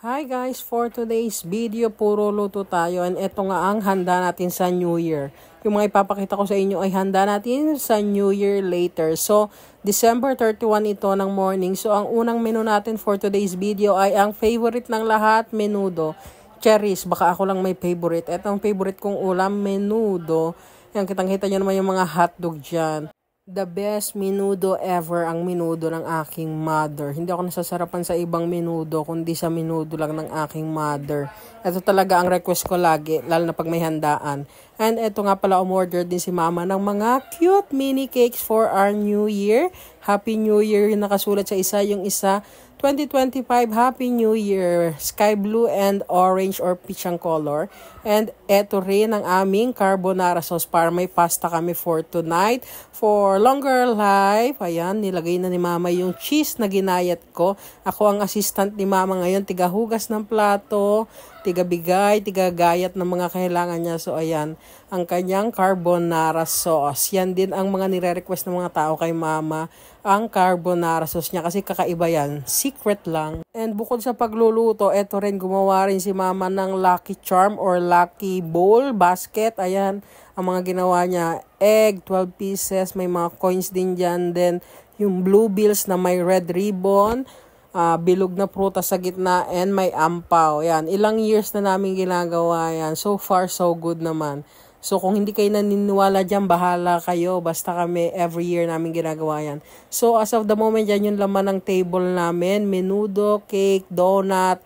Hi guys, for today's video, puro luto tayo and ito nga ang handa natin sa New Year. Yung mga ipapakita ko sa inyo ay handa natin sa New Year later. So, December 31 ito ng morning. So, ang unang menu natin for today's video ay ang favorite ng lahat, menudo. Cherries, baka ako lang may favorite. Ito ang favorite kong ulam, menudo. Yan, kitang-kita nyo naman yung mga hotdog dyan. The best menudo ever ang menudo ng aking mother. Hindi ako nasasarapan sa ibang menudo, kundi sa menudo lang ng aking mother. Ito talaga ang request ko lagi, lalo na pag may handaan. And ito nga pala, umorder din si mama ng mga cute mini cakes for our New Year. Happy New Year, yung nakasulat sa isa, yung isa 2025 Happy New Year, sky blue and orange or peach ang color. And eto rin ang aming carbonara sauce para may pasta kami for tonight. For longer life, ayan, nilagay na ni mama yung cheese na ginayat ko. Ako ang assistant ni mama ngayon, tigahugas ng plato, tigabigay, tigagayat ng mga kailangan niya. So ayan, ang kanyang carbonara sauce. Yan din ang mga nire-request ng mga tao kay mama, ang carbonara sauce niya kasi kakaiba yan. Secret lang. And bukod sa pagluluto, eto rin gumawa rin si mama ng Lucky Charm or Lucky Bowl basket. Ayan, ang mga ginawa niya. Egg, 12 pieces. May mga coins din dyan. Then, yung blue bills na may red ribbon. Bilog na prutas sa gitna. And may ampaw. Ayan, ilang years na namin ginagawa yan. So far, so good naman. So, kung hindi kayo naniniwala dyan, bahala kayo. Basta kami, every year namin ginagawa yan. So, as of the moment, yan yung laman ng table namin. Menudo, cake, donut,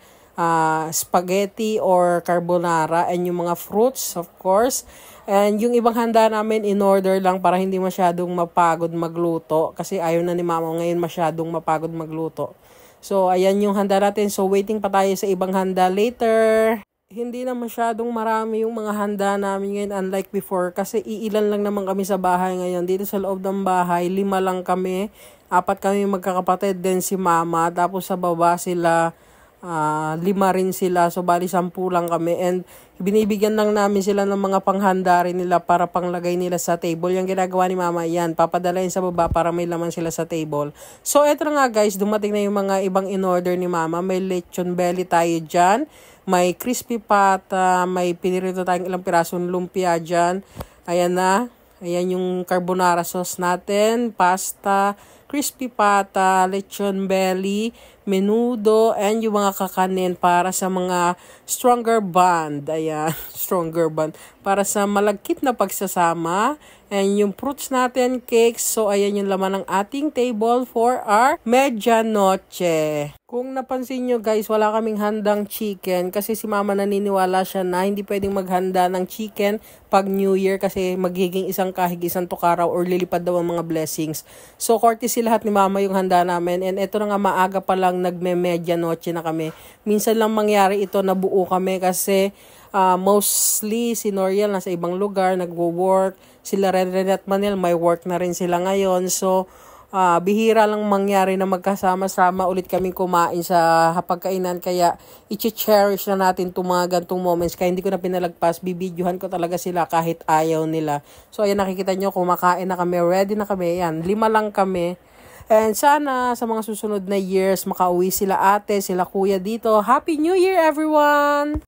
spaghetti or carbonara, and yung mga fruits, of course. And yung ibang handa namin, in order lang para hindi masyadong mapagod magluto. Kasi ayaw na ni mama ngayon masyadong mapagod magluto. So, ayan yung handa natin. So, waiting pa tayo sa ibang handa later. Hindi na masyadong marami yung mga handa namin ngayon unlike before kasi iilan lang naman kami sa bahay ngayon. Dito sa loob ng bahay, 5 lang kami. 4 kami magkakapatid, then si mama. Tapos sa baba sila, 5 rin sila. So bali 10 lang kami. And binibigyan lang namin sila ng mga panghanda rin nila para panglagay nila sa table. Yung ginagawa ni mama, yan, papadalain sa baba para may laman sila sa table. So eto nga guys, dumating na yung mga ibang in-order ni mama. May lechon belly tayo dyan. May crispy pata, may pinirito tayong ilang pirasong lumpia dyan. Ayan na. Ayan yung carbonara sauce natin, pasta, crispy pata, lechon belly, menudo, and yung mga kakanin para sa mga stronger bond. Ayan, stronger bond. Para sa malagkit na pagsasama. And yung fruits natin, cakes. So, ayan yung laman ng ating table for our medianoche. Kung napansin nyo guys, wala kaming handang chicken kasi si mama naniniwala siya na hindi pwedeng maghanda ng chicken pag New Year kasi magiging isang kahig, isang tukaraw or lilipad daw ang mga blessings. So, courtesy lahat ni mama yung handa namin. And eto na nga, maaga pa lang nagme-medianoche na kami. Minsan lang mangyari ito na buo kami kasi mostly si Noriel nasa ibang lugar, nagwo-work. Sila Ren at Manel, may work na rin sila ngayon. So, bihira lang mangyari na magkasama-sama ulit kaming kumain sa hapagkainan. Kaya, i-cherish na natin itong mga gantong moments. Kaya hindi ko na pinalagpas. Bibidyohan ko talaga sila kahit ayaw nila. So, ayan, nakikita nyo, kumakain na kami. Ready na kami. Ayan, 5 lang kami. And sana sa mga susunod na years, makauwi sila ate, sila kuya dito. Happy New Year, everyone!